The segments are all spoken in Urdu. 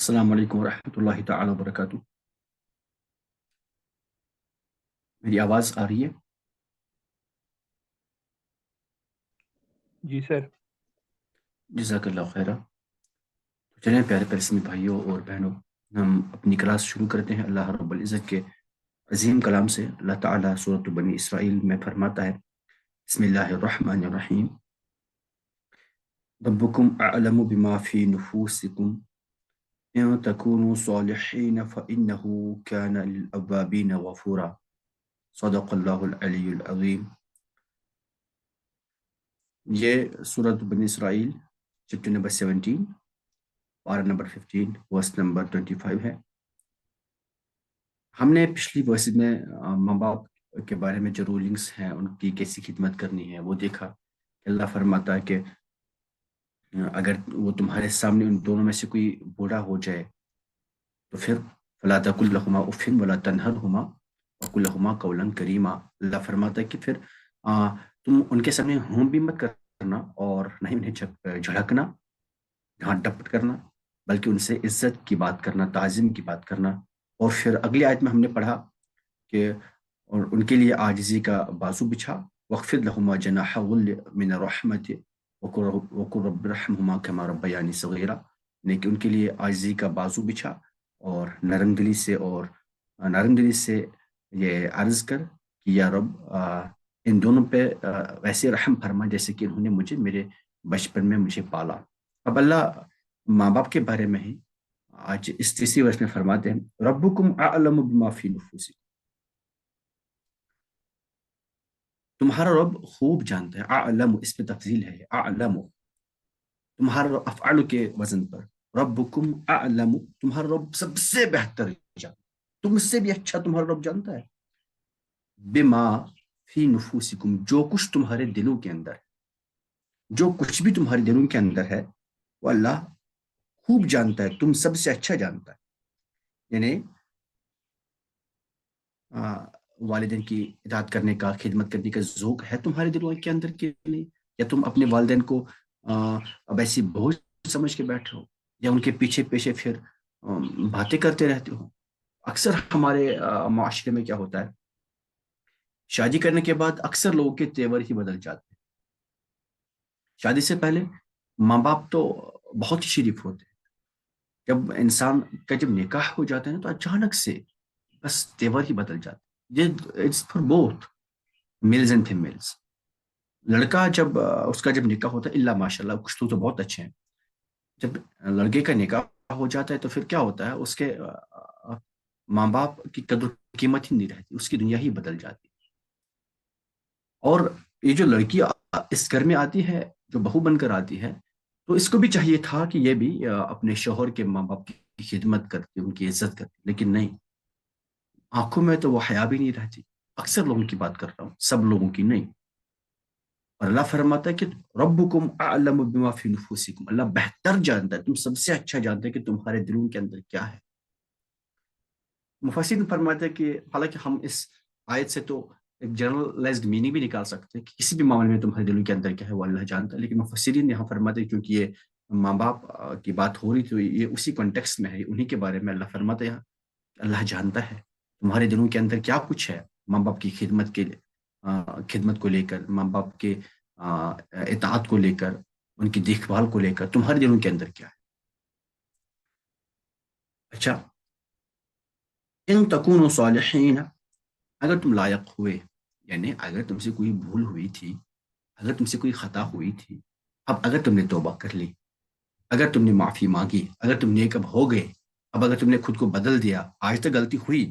السلام علیکم ورحمۃ اللہ تعالی وبرکاتہ۔ میری آواز آ رہی ہے؟ جی سر۔ جزاک اللہ خیرہ۔ تو چلیں پیارے پیارے بھائیوں اور بہنوں، ہم اپنی کلاس شروع کرتے ہیں اللہ رب العزت کے عظیم کلام سے۔ اللہ تعالیٰ سورۃ بنی اسرائیل میں فرماتا ہے، بسم اللہ الرحمن الرحیم، ربکم اعلم بما فی نفوسکم ان تکونوا صالحین فانہ کان للأوابین غفورا۔ صدق اللہ العلی العظیم۔ یہ سورۃ بنی اسرائیل چیپٹر نمبر 17، پارہ نمبر 15، ورس نمبر 25 ہے۔ ہم نے پچھلی ورس میں ماں باپ کے بارے میں جو رولنگس ہیں ان کی کیسی خدمت کرنی ہے وہ دیکھا کہ اللہ فرماتا ہے کہ اگر وہ تمہارے سامنے ان دونوں میں سے کوئی بوڑھا ہو جائے تو پھر فلا تقل لهما اف ولا تنهرهما وقل لهما قولا کریما۔ اللہ فرماتا ہے کہ پھر تم ان کے سامنے ہوں بھی مت کرنا اور نہ ہی انہیں جھڑکنا، ڈانٹ ڈپٹ کرنا، بلکہ ان سے عزت کی بات کرنا، تعظیم کی بات کرنا۔ اور پھر اگلی آیت میں ہم نے پڑھا کہ اور ان کے لیے عاجزی کا بازو بچھا، وَاخْفِضْ لَهُمَا جَنَاحَ الذُّلِّ مِنَ الرَّحْمَةِ وَقُلْ رَبِّ ارْحَمْهُمَا كَمَا رَبَّيَانِي صَغِيرًا، یعنی کہ ان کے لیے عاجزی کا بازو بچھا اور نرم دلی سے یہ عرض کر کہ یا رب ان دونوں پہ ویسے رحم فرما جیسے کہ انہوں نے میرے بچپن میں مجھے پالا۔ اب اللہ ماں باپ کے بارے میں ہی آج اس تیسری ورس میں فرماتے ہیں، ربکم اعلم بما فی نفوسکم، تمہارا رب خوب جانتا ہے۔ اعلم اس میں تفضیل ہے، اعلم تمہارا رب افعال کے وزن پر، ربکم اعلم تمہارا رب سب سے بہتر جانتا، تم سے بھی اچھا تمہارا رب جانتا ہے، بما فی نفوسکم جو کچھ تمہارے دلوں کے اندر ہے، جو کچھ بھی تمہارے دلوں کے اندر ہے وہ اللہ خوب جانتا ہے، تم سب سے اچھا جانتا ہے۔ یعنی والدین کی اطاعت کرنے کا، خدمت کرنے کا ذوق ہے تمہارے دلوں کے اندر کے لیے، یا تم اپنے والدین کو اب ایسی بوجھ سمجھ کے بیٹھے ہو، یا ان کے پیچھے پیچھے پھر باتیں کرتے رہتے ہو۔ اکثر ہمارے معاشرے میں کیا ہوتا ہے، شادی کرنے کے بعد اکثر لوگوں کے تیور ہی بدل جاتے ہیں۔ شادی سے پہلے ماں باپ تو بہت ہی شریف ہوتے ہیں، جب انسان کا جب نکاح ہو جاتا ہے نا تو اچانک سے بس تیور ہی بدل جاتے ہیں۔ یہ it's for both males and females. لڑکا جب اس کا جب نکاح ہوتا ہے، اللہ ماشاء اللہ کچھ تو بہت اچھے ہیں، جب لڑکے کا نکاح ہو جاتا ہے تو پھر کیا ہوتا ہے، اس کے ماں باپ کی قدر قیمت ہی نہیں رہتی، اس کی دنیا ہی بدل جاتی ہے۔ اور یہ جو لڑکی اس گھر میں آتی ہے، جو بہو بن کر آتی ہے، تو اس کو بھی چاہیے تھا کہ یہ بھی اپنے شوہر کے ماں باپ کی خدمت کرتی، ان کی عزت کرتی، لیکن نہیں، آنکھوں میں تو وہ حیا بھی نہیں رہتی۔ اکثر لوگوں کی بات کر رہا ہوں، سب لوگوں کی نہیں۔ اور اللہ فرماتا ہے کہ ربکم اعلم بما فی نفوسکم، اللہ بہتر جانتا ہے، تم سب سے اچھا جانتا ہے کہ تمہارے دلوں کے اندر کیا ہے۔ مفسرین فرماتے ہیں کہ حالانکہ ہم اس آیت سے تو ایک جنرلائزڈ میننگ بھی نکال سکتے ہیں کہ کسی بھی معاملے میں تمہارے دلوں کے اندر کیا ہے وہ اللہ جانتا ہے، لیکن مفسرین یہاں فرماتے ہیں کیونکہ یہ ماں باپ کی بات ہو رہی تو یہ اسی کانٹیکسٹ میں ہے، انہی کے بارے میں اللہ فرماتا ہے یہاں، اللہ جانتا ہے تمہارے دلوں کے اندر کیا کچھ ہے، ماں باپ کی خدمت کو لے کر، ماں باپ کے اطاعت کو لے کر، ان کی دیکھ بھال کو لے کر تمہارے دلوں کے اندر کیا ہے۔ اچھا، ان تکونوا صالحین، اگر تم لائق ہوئے، یعنی اگر تم سے کوئی بھول ہوئی تھی، اگر تم سے کوئی خطا ہوئی تھی، اب اگر تم نے توبہ کر لی، اگر تم نے معافی مانگی، اگر تم نیک اب ہو گئے، اب اگر تم نے خود کو بدل دیا، آج تک غلطی ہوئی،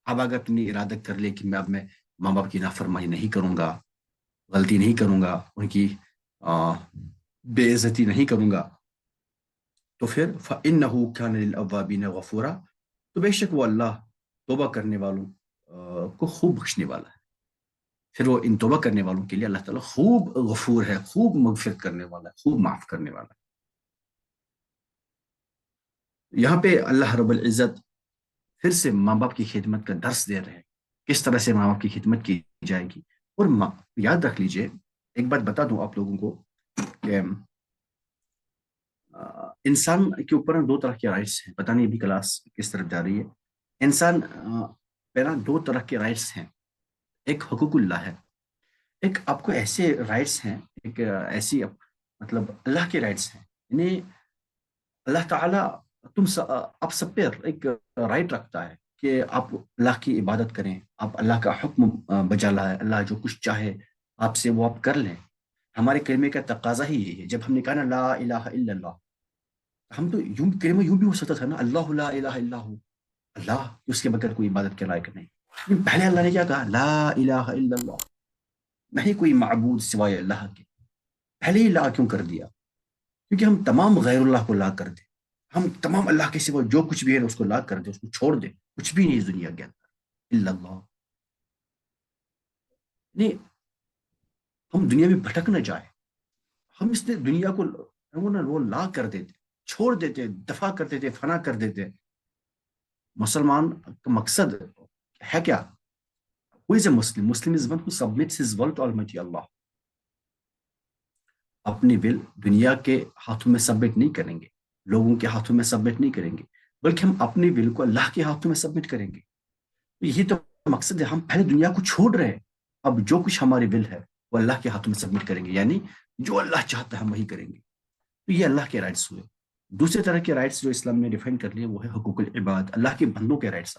اب اگر تم نے ارادہ کر لیا کہ میں ماں باپ کی نافرمانی نہیں کروں گا، غلطی نہیں کروں گا، ان کی بے عزتی نہیں کروں گا، تو پھر فَإِنَّهُ كَانَ لِلْأَوَّابِينَ غَفُورًا، تو بے شک وہ اللہ توبہ کرنے والوں کو خوب بخشنے والا ہے۔ پھر وہ ان توبہ کرنے والوں کے لیے اللہ تعالیٰ خوب غفور ہے، خوب مغفرت کرنے والا ہے، خوب معاف کرنے والا ہے۔ یہاں پہ اللہ رب العزت پھر سے ماں باپ کی خدمت کا درس دے رہے ہیں، کس طرح سے ماں باپ کی خدمت کی جائے گی۔ اور یاد رکھ لیجئے، ایک بات بتا دوں آپ لوگوں کو کہ انسان کے اوپر دو طرح کے رائٹس ہیں. پتہ نہیں ابھی کلاس کس طرف جا رہی ہے. انسان پہ نا دو طرح کے رائٹس ہیں. ایک حقوق اللہ ہے. ایک آپ کو ایسے رائٹس ہیں, ایک ایسی مطلب اللہ کے رائٹس ہیں. یعنی اللہ تعالیٰ آپ سب پہ ایک رائٹ رکھتا ہے کہ آپ اللہ کی عبادت کریں, آپ اللہ کا حکم بجا لائیں, اللہ جو کچھ چاہے آپ سے وہ آپ کر لیں. ہمارے کلمے کا تقاضا ہی یہی ہے. جب ہم نے کہا نا لا الہ الا اللہ, ہم تو یوں کلمہ یوں بھی ہو سکتا تھا نا, اللہ لا الہ الا ہو, اللہ اس کے بغیر کوئی عبادت کے لائق نہیں. لیکن پہلے اللہ نے کیا کہا, لا الہ الا اللہ, نہیں کوئی معبود سوائے اللہ کے. پہلے ہی لا کیوں کر دیا؟ کیونکہ ہم تمام غیر اللہ کو لا کر دیں, ہم تمام اللہ کے سوا جو کچھ بھی ہے اس کو لا کر دیں, اس کو چھوڑ دیں, کچھ بھی نہیں اس دنیا کے اندر الا اللہ. نہیں, ہم دنیا میں بھٹک نہ جائیں. ہم اس نے دنیا کو وہ لا کر دیتے, چھوڑ دیتے, دفع کر دیتے, فنا کر دیتے. مسلمان کا مقصد ہے کیا؟ Who is a Muslim? Muslim is one who submits his will to Almighty Allah. اپنی ول دنیا کے ہاتھوں میں سبمٹ نہیں کریں گے, لوگوں کے ہاتھوں میں سبمٹ نہیں کریں گے, بلکہ ہم اپنی ول کو اللہ کے ہاتھوں میں سبمٹ کریں گے. یہی تو مقصد ہے. ہم پہلے دنیا کو چھوڑ رہے ہیں, اب جو کچھ ہماری ول ہے وہ اللہ کے ہاتھوں میں سبمٹ کریں گے. یعنی جو اللہ چاہتا ہے ہم وہی کریں گے. تو یہ اللہ کے رائٹس ہوئے. دوسرے طرح کے رائٹس جو اسلام نے ڈیفائن کر لیے وہ ہے حقوق العباد, اللہ کے بندوں کے رائٹس.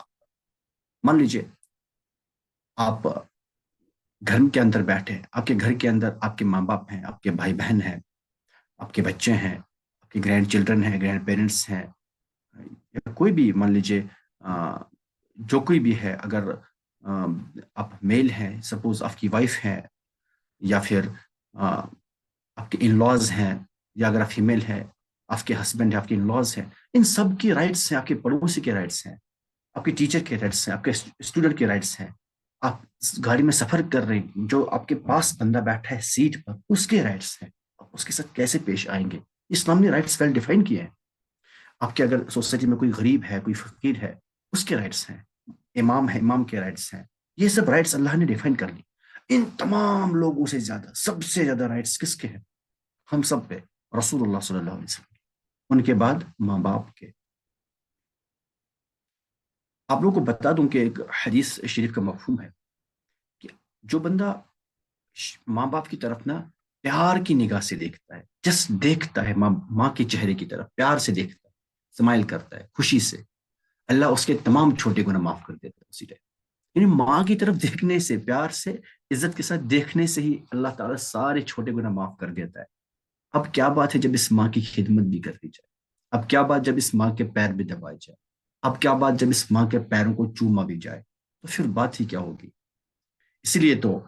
مان لیجئے آپ گھر کے اندر بیٹھے, آپ کے گھر کے اندر آپ کے ماں باپ ہیں, آپ کے بھائی بہن ہیں, آپ کے بچے ہیں, آپ کے گرینڈ چلڈرن ہیں, گرینڈ پیرنٹس ہیں, یا کوئی بھی مان لیجئے جو کوئی بھی ہے. اگر آپ میل ہیں, سپوز آپ کی وائف ہے, یا پھر آپ کے ان لاز ہیں, یا اگر آپ فیمیل ہیں آپ کے ہسبینڈ ہیں, آپ کے ان لاز ہیں, ان سب کی رائٹس ہیں. آپ کے پڑوسی کے رائٹس ہیں, آپ کے ٹیچر کے رائٹس ہیں, آپ کے اسٹوڈنٹ کے رائٹس ہیں. آپ گاڑی میں سفر کر رہے ہیں, جو آپ کے پاس بندہ بیٹھا ہے سیٹ پر, اس کے رائٹس ہیں. آپ اس کے ساتھ کیسے پیش آئیں گے, اسلام نے رائٹس ویل ڈیفائن کیے ہیں. آپ کے اگر سوسائٹی میں کوئی غریب ہے, کوئی فقیر ہے, اس کے رائٹس ہیں. امام ہے, امام کے رائٹس ہیں. یہ سب رائٹس اللہ نے ڈیفائن کر لی. ان تمام لوگوں سے زیادہ, سب سے زیادہ رائٹس کس کے ہیں؟ ہم سب پہ, رسول اللہ صلی اللہ علیہ وسلم. ان کے بعد ماں باپ کے. آپ لوگوں کو بتا دوں کہ ایک حدیث شریف کا مفہوم ہے کہ جو بندہ ماں باپ کی طرف نا پیار کی نگاہ سے دیکھتا ہے, جس دیکھتا ہے ماں کے چہرے کی طرف, پیار سے دیکھتا ہے, اسمائل کرتا ہے خوشی سے, اللہ اس کے تمام چھوٹے گناہ معاف کر دیتا ہے اسی ٹائم. یعنی ماں کی طرف دیکھنے سے, پیار سے, عزت کے ساتھ دیکھنے سے ہی اللہ تعالیٰ سارے چھوٹے گناہ معاف کر دیتا ہے. اب کیا بات ہے جب اس ماں کی خدمت بھی کر دی جائے, اب کیا بات جب اس ماں کے پیر بھی دبائے جائے, اب کیا بات جب اس ماں کے پیروں کو چوما بھی جائے, تو پھر بات ہی کیا ہوگی. اسی لیے تو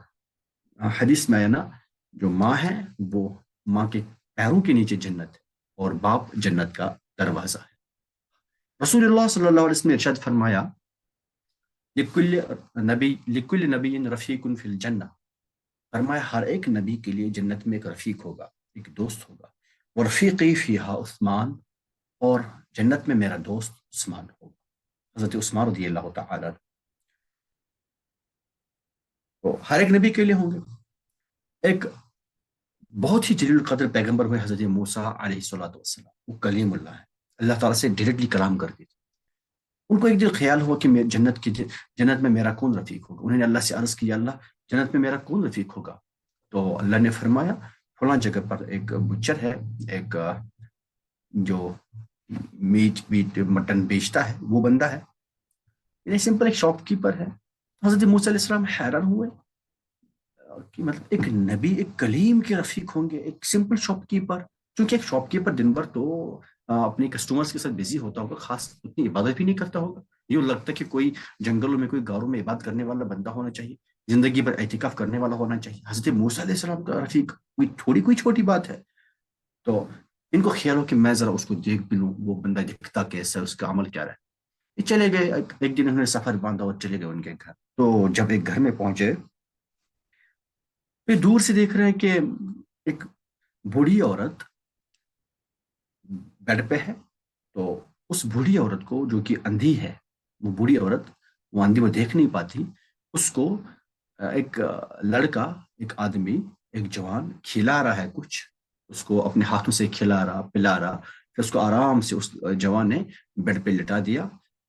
حدیث میں آیا نا, جو ماں ہے وہ ماں کے پیروں کے نیچے جنت ہے, اور باپ جنت کا دروازہ ہے. رسول اللہ صلی اللہ علیہ وسلم نے ارشاد فرمایا, لکل نبی رفیق فی الجنہ. فرمایا ہر ایک نبی کے لیے جنت میں ایک رفیق ہوگا, ایک دوست ہوگا. ورفیقی فیہا عثمان, اور جنت میں میرا دوست عثمان ہوگا, حضرت عثمان رضی اللہ تعالی. تو ہر ایک نبی کے لیے ہوں گے. ایک بہت ہی جلیل القدر پیغمبر ہوئے حضرت موسیٰ علیہ الصلوۃ والسلام, وہ کلیم اللہ ہے, اللہ تعالیٰ سے ڈائریکٹلی کلام کرتے تھے. ان کو ایک دن خیال ہوا کہ جنت میں میرا کون رفیق ہوگا. انہوں نے اللہ سے عرض کیا, اللہ جنت میں میرا کون رفیق ہوگا؟ تو اللہ نے فرمایا فلاں جگہ پر ایک بچر ہے, ایک جو میٹ مٹن بیچتا ہے, وہ بندہ ہے. یعنی سمپل ایک شاپ کیپر ہے. حضرت موسیٰ علیہ السلام حیران ہوئے کہ مطلب ایک نبی, ایک کلیم کے رفیق ہوں گے, ایک سمپل شاپ کیپر. کیونکہ ایک شاپ کیپر دن بھر تو اپنے کسٹمرز کے ساتھ بزی ہوتا ہوگا, خاص اتنی عبادت بھی نہیں کرتا ہوگا. یہ لگتا ہے کہ کوئی جنگلوں میں, کوئی گاروں میں عبادت کرنے والا بندہ ہونا چاہیے, زندگی بھر اعتکاف کرنے والا ہونا چاہیے. حضرت موسیٰ علیہ السلام کا رفیق کوئی چھوٹی بات ہے. تو ان کو خیال ہو کہ میں ذرا اس کو دیکھ بھی لوں, وہ بندہ دکھتا کیسا ہے, اس کا عمل کیا رہا ہے. یہ چلے گئے, ایک دن انہوں نے سفر باندھا اور چلے گئے ان کے گھر. تو جب ایک گھر میں پہنچے, پھر دور سے دیکھ رہے ہیں کہ ایک بوڑھی عورت بیڈ پہ ہے. تو اس بوڑھی عورت کو, جو کہ اندھی ہے, وہ بوڑھی عورت, وہ اندھی, وہ دیکھ نہیں پاتی, اس کو ایک لڑکا, ایک آدمی, ایک جوان کھلا رہا ہے کچھ. اس کو اپنے ہاتھوں سے کھلا رہا پلا رہا، پھر اس کو آرام سے اس جوان نے بیڈ پہ لٹا دیا،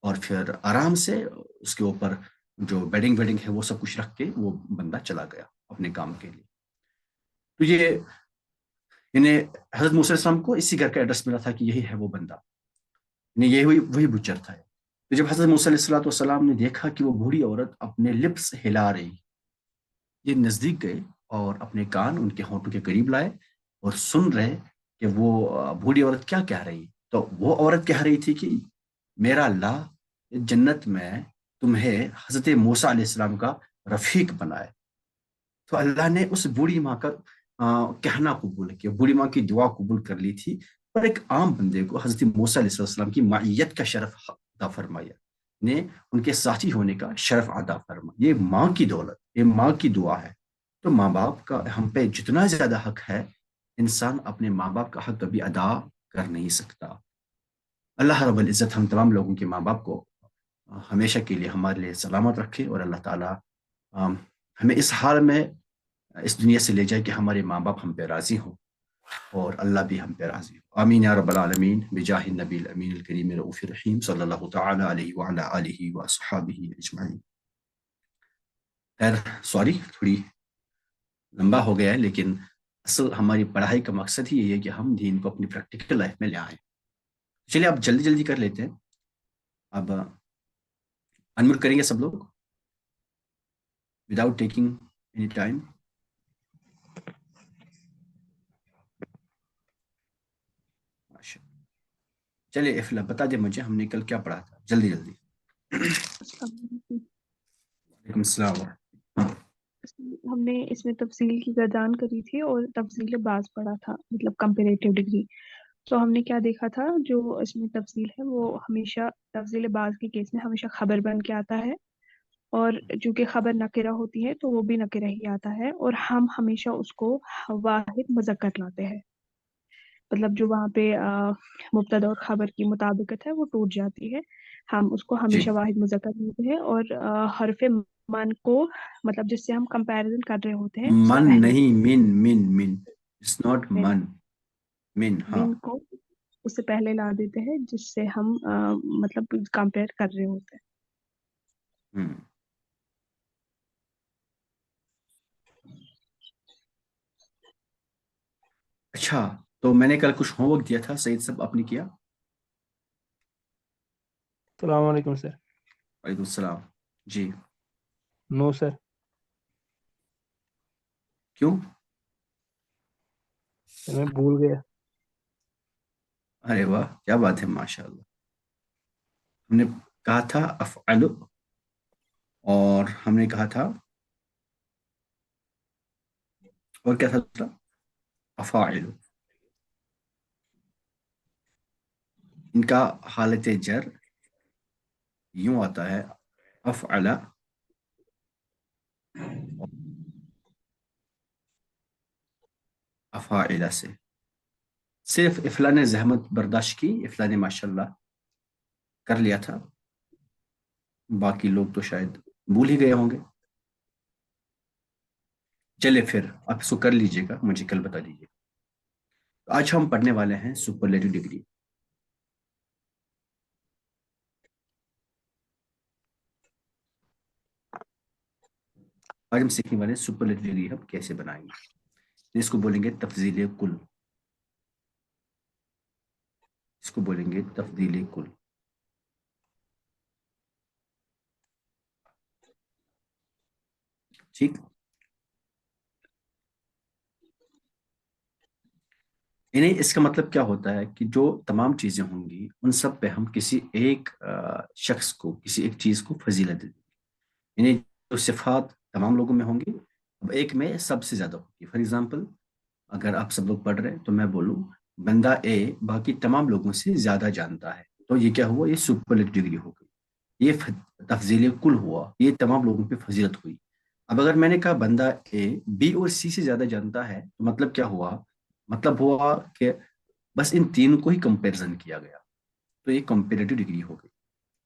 اور پھر آرام سے اس کے اوپر جو بیڈنگ ویڈنگ ہے وہ سب کچھ رکھ کے وہ بندہ چلا گیا اپنے کام کے لیے۔ تو یہ انہیں حضرت موسیٰ علیہ السلام کو اسی گھر کا ایڈریس ملا تھا کہ یہی ہے وہ بندہ، انہیں یہ وہی بچر تھا۔ تو جب حضرت موسیٰ علیہ السلام نے دیکھا کہ وہ بوڑھی عورت اپنے لپس ہلا رہی، یہ نزدیک گئے اور اپنے کان ان کے ہونٹوں کے قریب لائے اور سن رہے کہ وہ بوڑھی عورت کیا کہہ رہی۔ تو وہ عورت کہہ رہی تھی کہ میرا اللہ جنت میں تمہیں حضرت موسیٰ علیہ السلام کا رفیق بنائے۔ تو اللہ نے اس بوڑھی ماں کا کہنا قبول کیا، بوڑھی ماں کی دعا قبول کر لی تھی، پر ایک عام بندے کو حضرت موسیٰ علیہ السلام کی معیت کا شرف عطا فرمایا، نے ان کے ساتھی ہونے کا شرف عطا فرمایا۔ یہ ماں کی دولت، یہ ماں کی دعا ہے۔ تو ماں باپ کا ہم پہ جتنا زیادہ حق ہے، انسان اپنے ماں باپ کا حق کبھی ادا کر نہیں سکتا۔ اللہ رب العزت ہم تمام لوگوں کے ماں باپ کو ہمیشہ کے لیے ہمارے لیے سلامت رکھے، اور اللہ تعالیٰ ہمیں اس حال میں اس دنیا سے لے جائے کہ ہمارے ماں باپ ہم پہ راضی ہوں اور اللہ بھی ہم پہ راضی ہو۔ آمین یا رب العالمین، بجاہ النبی الامین الکریم الرؤوف الرحیم صلی اللہ تعالی علیہ وعلی آلہ واصحابہ اجمعین۔ خیر سوری، تھوڑی لمبا ہو گیا ہے، لیکن اصل ہماری پڑھائی کا مقصد ہی یہی ہے کہ ہم دین کو اپنی پریکٹیکل لائف میں لے آئیں۔ چلیے اب جلدی جلدی کر لیتے ہیں۔ اب انمیوٹ کریں گے سب لوگ وداؤٹ ٹیکنگ اینی ٹائم۔ چلیے افلا بتا دے مجھے، ہم نے کل کیا پڑھا تھا، جلدی جلدی۔ وعلیکم السلام۔ ہم نے اس میں تفصیل کی گردان کری تھی اور تفصیل بعض پڑھا تھا، مطلب کمپیریٹیو ڈگری۔ تو ہم نے کیا دیکھا تھا، جو اس میں تفصیل ہے وہ ہمیشہ تفصیل بعض کے کیس میں ہمیشہ خبر بن کے آتا ہے، اور چونکہ خبر نکرہ ہوتی ہے تو وہ بھی نکرہ ہی آتا ہے، اور ہم ہمیشہ اس کو واحد مذکر لاتے ہیں، مطلب جو وہاں پہ مبتدا اور خبر کی مطابقت ہے وہ ٹوٹ جاتی ہے، ہم اس کو جی ہمیشہ واحد مذکر لیتے ہیں، اور حرف من کو مطلب جس سے ہم کمپیریزن کر رہے ہوتے ہیں اس سے من پہلے نہیں، من اٹس ناٹ من من ہاں۔ من کو اس سے پہلے لا دیتے ہیں جس سے ہم مطلب کمپیئر کر رہے ہوتے ہیں۔ اچھا، تو میں نے کل کچھ ہوم ورک دیا تھا، سعید صاحب آپ نے کیا؟ السلام علیکم سر۔ وعلیکم السلام جی۔ نو سر۔ کیوں؟ میں بھول گیا۔ ارے واہ، کیا بات ہے، ماشاء اللہ۔ ہم نے کہا تھا افعل، اور ہم نے کہا تھا اور کیا تھا دوسرا؟ افاعل۔ ان کا حالت جر یوں آتا ہے، افعل افاعل سے۔ صرف افلا نے زحمت برداشت کی، افلا نے ماشاءاللہ کر لیا تھا، باقی لوگ تو شاید بھول ہی گئے ہوں گے۔ چلے پھر آپ اس کو کر لیجئے گا، مجھے کل بتا دیجیے۔ آج ہم پڑھنے والے ہیں سپرلیٹو ڈگری۔ آج ہم سیکھنے والے ہیں سپرلیٹو ڈگری ہم کیسے بنائیں گے۔ اس کو بولیں گے تفضیل کل، اس کو بولیں گے تفضیل کل۔ ٹھیک، یعنی اس کا مطلب کیا ہوتا ہے کہ جو تمام چیزیں ہوں گی ان سب پہ ہم کسی ایک شخص کو، کسی ایک چیز کو فضیلت دیں گے، یعنی جو صفات تمام لوگوں میں ہوں گی، اب ایک میں سب سے زیادہ ہوگی۔ فار ایگزامپل اگر آپ سب لوگ پڑھ رہے ہیں تو میں بولوں بندہ اے باقی تمام لوگوں سے زیادہ جانتا ہے، تو یہ کیا ہوا، یہ سپرلیٹو ڈگری ہو گئی، یہ تفضیل کل ہوا، یہ تمام لوگوں پہ فضیلت ہوئی۔ اب اگر میں نے کہا بندہ اے بی اور سی سے زیادہ جانتا ہے، تو مطلب کیا ہوا، مطلب ہوا کہ بس ان تینوں کو ہی کمپیریزن کیا گیا، تو یہ کمپیریٹو ڈگری ہو گئی،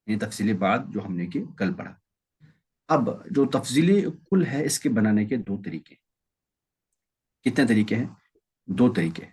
یہ تفصیل بعد جو ہم نے کہ کل پڑھا۔ اب جو تفضیلی کل ہے اس کے بنانے کے دو طریقے، کتنے طریقے ہیں؟ دو طریقے ہیں۔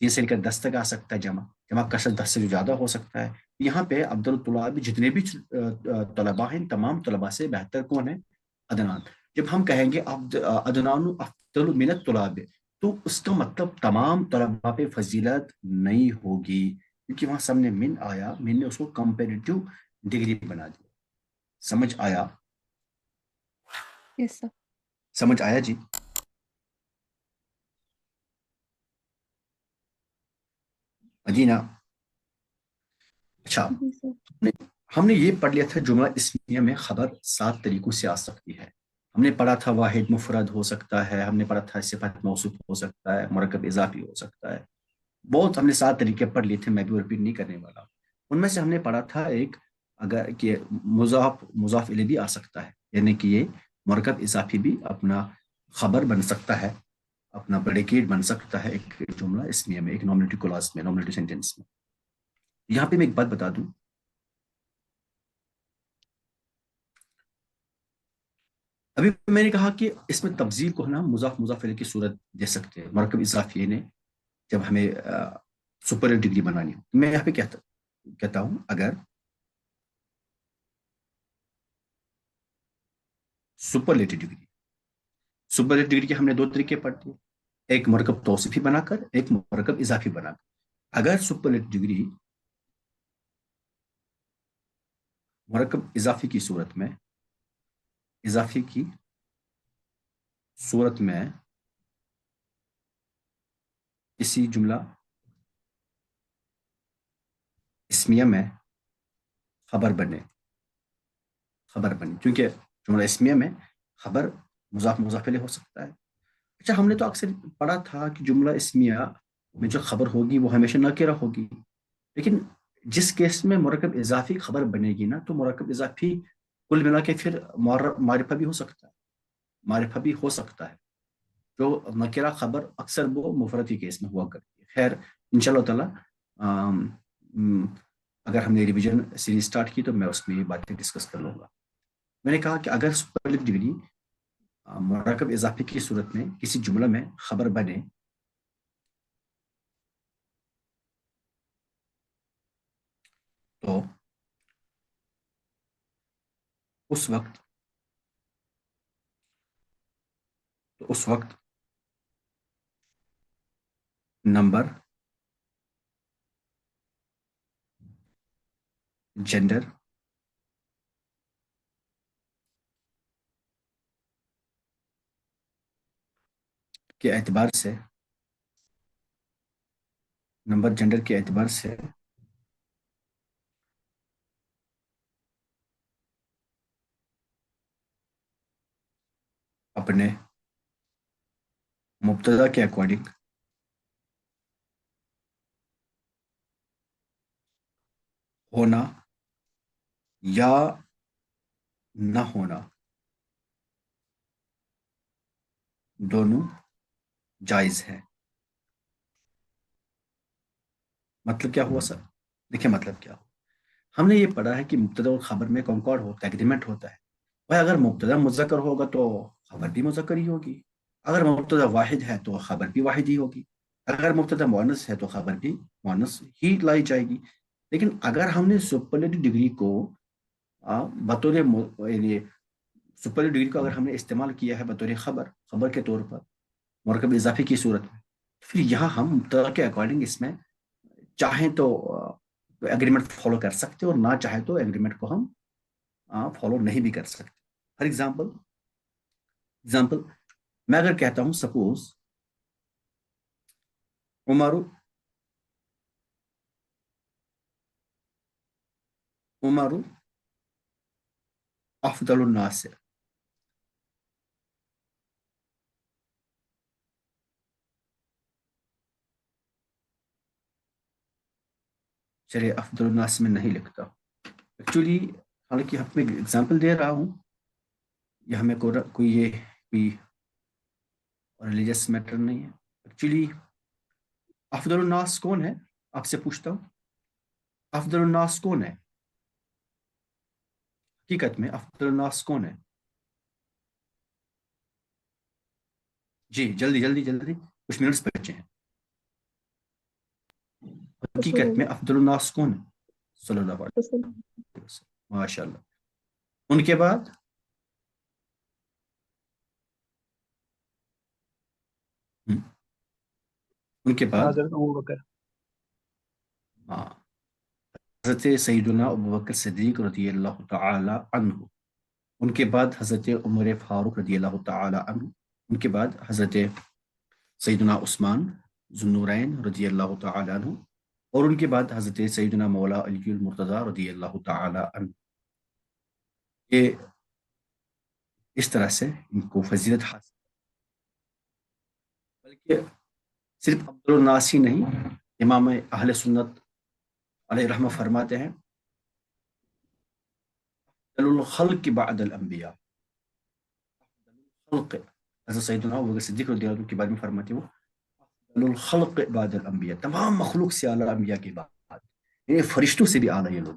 3 سے لے کر 10 تک آ سکتا ہے جمع، جمع کثرت 10 سے جو زیادہ ہو سکتا ہے. یہاں پہ افضل الطلاب جتنے بھی طلباء ہیں، تمام طلباء سے بہتر کون ہے؟ ادنان. جب ہم کہیں گے ادنان افضل من الطلاب، تو اس کا مطلب تمام طلباء پہ فضیلت نہیں ہوگی، کیونکہ وہاں سامنے من آیا، من نے اس کو کمپیریٹیو ڈگری بنا دیا. سمجھ آیا؟ یس سر. سمجھ آیا جی؟ ادینا. اچھا، جی سر. ہم نے یہ پڑھ لیا تھا جملہ اسمیہ میں خبر 7 طریقوں سے آ سکتی ہے. ہم نے پڑھا تھا واحد مفرد ہو سکتا ہے، ہم نے پڑھا تھا صفت موصوف ہو سکتا ہے، مرکب اضافی ہو سکتا ہے. بہت ہم نے 7 طریقے پڑھ لیے تھے، میں بھی رپیٹ نہیں کرنے والا. ان میں سے ہم نے پڑھا تھا ایک، اگر کہ مضاف الیہ بھی آ سکتا ہے، یعنی کہ یہ مرکب اضافی بھی اپنا خبر بن سکتا ہے، اپنا پریڈیکیٹ بن سکتا ہے ایک جملہ اسمیہ میں، ایک نومینیٹو کلاس میں، نومینیٹو سینٹینس میں. یہاں پہ میں ایک بات بتا دوں، ابھی میں نے کہا کہ اس میں تبذیل کو نا مضاف الیہ کی صورت دے سکتے ہیں، مرکب اضافی نے جب ہمیں سپر ڈگری بنانی ہو. میں یہاں پہ کہتا ہوں اگر سپرلیٹو ڈگری کے ہم نے 2 طریقے پڑھ دیے، ایک مرکب توصیفی بنا کر، ایک مرکب اضافی بنا کر. اگر سپرلیٹو ڈگری مرکب اضافی کی صورت میں کسی جملہ اسمیہ میں خبر بنے، کیونکہ جملہ اسمیہ میں خبر مضاف الیہ ہو سکتا ہے. اچھا، ہم نے تو اکثر پڑھا تھا کہ جملہ اسمیہ میں جو خبر ہوگی وہ ہمیشہ ناکرہ ہوگی، لیکن جس کیس میں مرکب اضافی خبر بنے گی نا، تو مرکب اضافی کل ملا کے پھر معرفہ بھی ہو سکتا ہے. جو نکرہ خبر اکثر وہ مفرد کے کیس میں ہوا کرتی ہے. خیر، انشاءاللہ تعالی اگر ہم نے ریویژن سیریز سٹارٹ کی تو میں اس میں یہ باتیں ڈسکس کر لوں گا. میں نے کہا کہ اگر سپرلیٹو ڈگری مرکب اضافی کی صورت میں کسی جملہ میں خبر بنے تو اس وقت نمبر، جینڈر، کے اعتبار سے، نمبر جینڈر کے اعتبار سے اپنے مبتدا کے اکارڈنگ ہونا یا نہ ہونا دونوں جائز ہے. مطلب کیا ہوا سر؟ دیکھیں مطلب کیا ہوا. ہم نے یہ پڑھا ہے کہ مبتدا اور خبر میں کنکارڈ ہوتا ہے، ایگریمنٹ ہوتا ہے. بھائی اگر مبتدا مذکر ہوگا تو خبر بھی مذکر ہی ہوگی، اگر مبتدا واحد ہے تو خبر بھی واحد ہی ہوگی، اگر مبتدا مؤنث ہے تو خبر بھی مؤنث ہی لائی جائے گی. لیکن اگر ہم نے سپرلیٹو ڈگری کو بطور یعنی سپرلیٹو ڈگری کو اگر ہم نے استعمال کیا ہے بطور خبر کے طور پر مرکب اضافی کی صورت میں، پھر یہاں ہم مبتدا کے اکارڈنگ اس میں چاہیں تو ایگریمنٹ فالو کر سکتے اور نہ چاہیں تو ایگریمنٹ کو ہم فالو نہیں بھی کر سکتے. فار ایگزامپل میں اگر کہتا ہوں سپوز عمر افضل الناس، چلیے افضل الناس میں نہیں لکھتا ایکچولی، حالانکہ میں ایگزامپل دے رہا ہوں، یہ ہمیں کوئی ریلیجس میٹر نہیں ہے. ایکچولی افضل الناس کون ہے؟ آپ سے پوچھتا ہوں، افضل الناس کون ہے حقیقت میں؟ افضل الناس کون ہے؟ جی جلدی جلدی جلدی، کچھ منٹس بچے ہیں. حقیقت میں افضل الناس کون ہے؟ صلی اللہ علیہ وسلم۔ وسلم، ماشاء اللہ۔ ان کے بعد ان کے بعد حضرت ابو بکر۔ ہاں، حضرت سیدنا ابوبکر صدیق رضی اللہ تعالی عنہ، ان کے بعد حضرت عمر فاروق رضی اللہ تعالی عنہ، ان کے بعد حضرت سیدنا عثمان ذو النورین رضی اللہ تعالی عنہ، اور ان کے بعد حضرت سیدنا مولا علی المرتضی رضی اللہ تعالی عنہ۔ یہ اس طرح سے ان کو فضیلت حاصل، بلکہ صرف عبد الناس ہی نہیں، امام اہل سنت علیہ رحمہ فرماتے ہیں الخلق بعد الانبیاء، خلق، حضرت سیدنا ابوبکر صدیق رضی اللہ عنہ کے بارے میں فرماتے ہیں وہ الخلق بعد الانبیاء، تمام مخلوق سے اعلیٰ انبیاء کے بعد، یہ فرشتوں سے بھی اعلیٰ یہ لوگ۔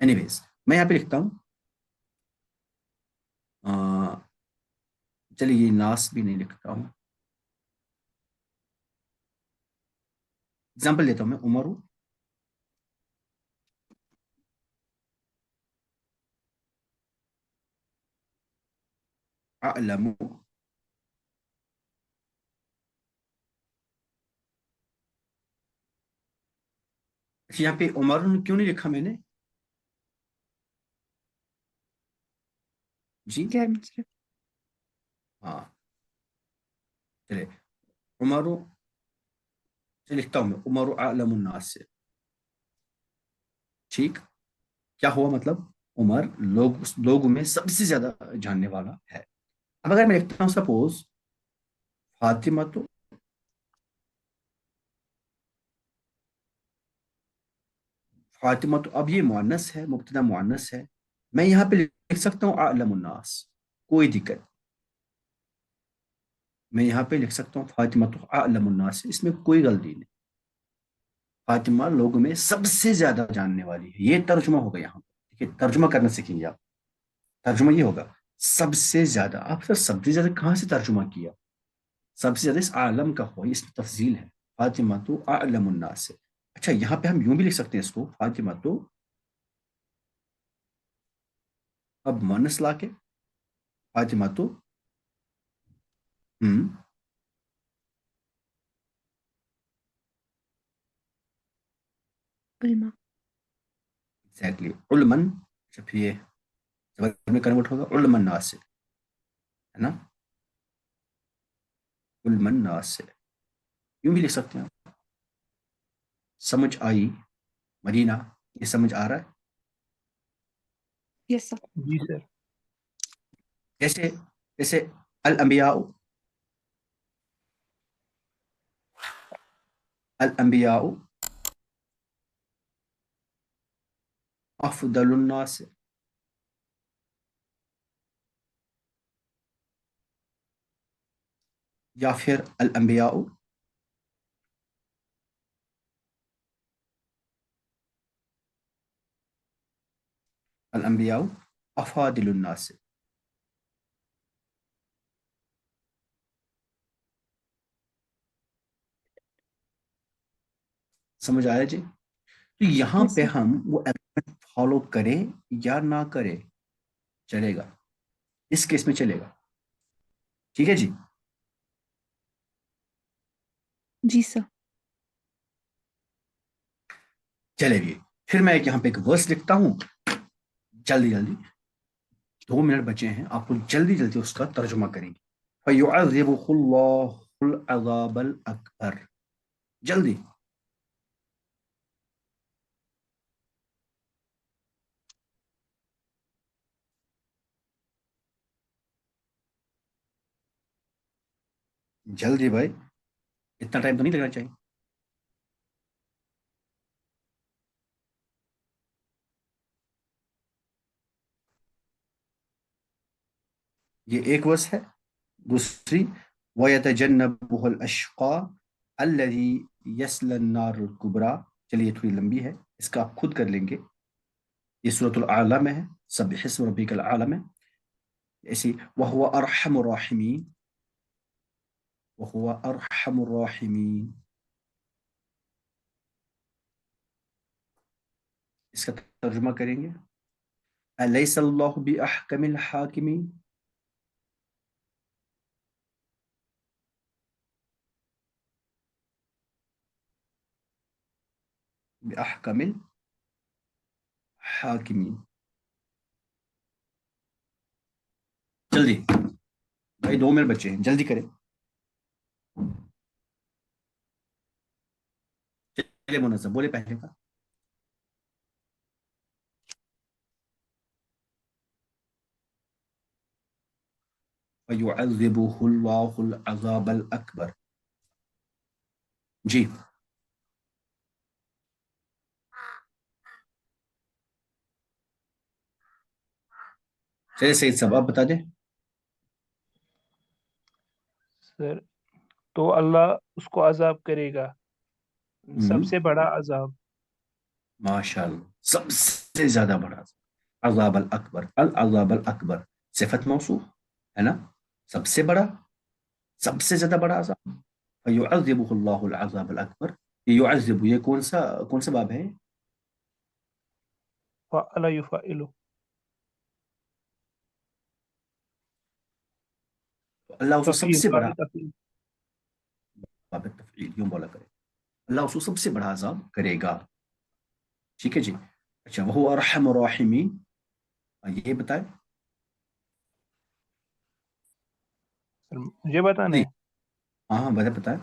اینی ویز میں یہاں پہ لکھتا ہوں، چلیے یہ ناس بھی نہیں لکھتا ہوں، اگزامپل دیتا ہوں میں، عمر اعلم، یہاں پہ عمر کیوں نہیں لکھا میں نے؟ جی ہاں، چلے عمر سے لکھتا ہوں میں، عمر اعلم الناس سے، ٹھیک؟ کیا ہوا مطلب؟ عمر لوگوں میں سب سے زیادہ جاننے والا ہے۔ اب اگر میں لکھتا ہوں سپوز فاطمہ تو اب یہ مؤنث ہے، مبتدا مؤنث ہے، میں یہاں پہ لکھ سکتا ہوں اعلم الناس، کوئی دقت، میں یہاں پہ لکھ سکتا ہوں فاطمہ تو اعلم الناس، اس میں کوئی غلطی نہیں، فاطمہ لوگوں میں سب سے زیادہ جاننے والی ہے، یہ ترجمہ ہوگا یہاں پہ، ٹھیک ہے؟ ترجمہ کرنا سیکھیں گے آپ، ترجمہ یہ ہوگا سب سے زیادہ۔ آپ سر سب سے زیادہ کہاں سے ترجمہ کیا؟ سب سے زیادہ اس عالم کا ہوا، اس میں تفضیل ہے، فاطمہ تو اعلم الناس سے۔ اچھا یہاں پہ ہم یوں بھی لکھ سکتے ہیں اس کو، فاطمہ تو، اب مؤنث لا کے فاطمہ تو علما، ایگزیکٹلی علمن، جب یہ زبر میں کنورٹ ہوگا علمن ناس سے، ہے نا؟ علمن ناس سے یوں بھی لکھ سکتے ہیں آپ۔ سمجھ آئی مدینہ؟ یہ سمجھ آ رہا ہے؟ یس سر، جی سر۔ جیسے جیسے الانبیاء، الانبیاء افضل الناس، یا پھر الانبیاء الانبیاء افاضل الناس، سمجھ آیا جی؟ تو یہاں یس پہ سر، ہم وہ فالو کریں یا نہ کریں چلے گا، اس کیس میں چلے گا، ٹھیک ہے جی؟ جی سر، چلے گی، پھر میں یہاں پہ ایک ورس لکھتا ہوں، جلدی جلدی 2 منٹ بچے ہیں، آپ کو جلدی جلدی اس کا ترجمہ کریں گے۔ فَيُعَذِّبُهُ اللَّهُ الْعَذَابَ الْأَكْبَرَ، جلدی، جلدی بھائی، اتنا ٹائم تو نہیں لگنا چاہیے۔ یہ ایک ورس ہے، دوسری وَيَتَجَنَّبُهُ الْأَشْقَى الَّذِي يَصْلَى النَّارَ الْكُبْرَى، چلیے تھوڑی لمبی ہے، اس کا آپ خود کر لیں گے، یہ سورۃ الاعلی میں ہے، سبح اسم ربک الاعلی میں، ایسی وَهُوَ أَرْحَمُ الرَّاحِمِينَ، وَهُوَ أَرْحَمُ الرَّاحِمِينَ، اس کا ترجمہ کریں گے الیس اللہ باحکم الحاکمین. باحکم الحاکمین. جلدی بھائی 2 منٹ بچے ہیں, جلدی کریں. چلے منظم بولے پہلے کا. فَيُعَذِّبُهُ اللَّهُ الْعَذَابَ الْأَكْبَرَ. جی چلے سعید صاحب آپ بتا دیں. سر تو اللہ اس کو عذاب کرے گا, سب سے بڑا عذاب. ماشاء اللہ, سب سے زیادہ بڑا عذاب الاکبر. العذاب الاکبر صفت موصوف ہے نا, سب سے بڑا, سب سے زیادہ بڑا عذاب. فَيُعَذِّبُهُ اللَّهُ الْعَذَابَ الْأَكْبَرَ. یہ يعذب, یہ کون سا باب ہے؟ فعل یفعل. اللہ اس کو سب تفعیل, سے بڑا باب تفعیل. باب تفعیل یوں بولا کرے, اللہ اس کو سب سے بڑا عذاب کرے گا. ٹھیک ہے جی. اچھا وہو ارحم الراحمین, یہ بتائیں. سر مجھے بتانا جی ہے ہاں بتائیں.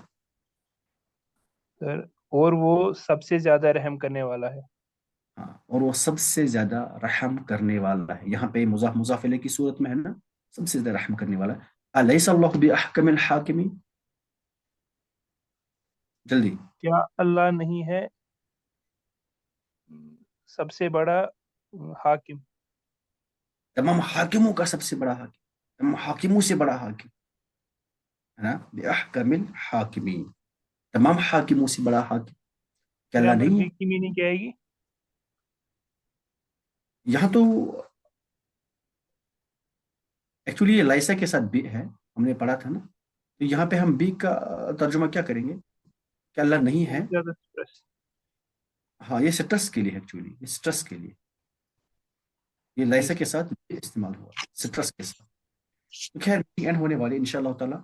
سر, اور وہ سب سے زیادہ رحم کرنے والا ہے. ہاں, اور وہ سب سے زیادہ رحم کرنے والا ہے. یہاں پہ مضاف مضاف الیہ کی صورت میں ہے نا, سب سے زیادہ رحم کرنے والا ہے. الیس اللہ باحکم الحاکمین. جلدی. کیا اللہ نہیں ہے سب سے بڑا حاکم؟ تمام حاکموں کا سب سے بڑا حاکم, تمام حاکموں سے بڑا حاکم ہے نا. باحکم الحاکمین, تمام حاکموں سے بڑا حاکم. کیا پھر اللہ یہاں پر نہیں ہے؟ بی کی میننگ کیا آئے گی؟ یہاں تو ایکچولی یہ لائسا کے ساتھ بی ہے, ہم نے پڑھا تھا نا, تو یہاں پہ ہم بی کا ترجمہ کیا کریں گے؟ کہ اللہ نہیں ہے. بہت زیادہ اسٹریس. ہاں یہ سٹرس کے لیے, ایکچولی یہ سٹرس کے لیے, یہ جی لائسا سر. کے ساتھ استعمال ہوا, سٹرس کے ساتھ. تو خیر اینڈ ہونے والے انشاءاللہ تعالی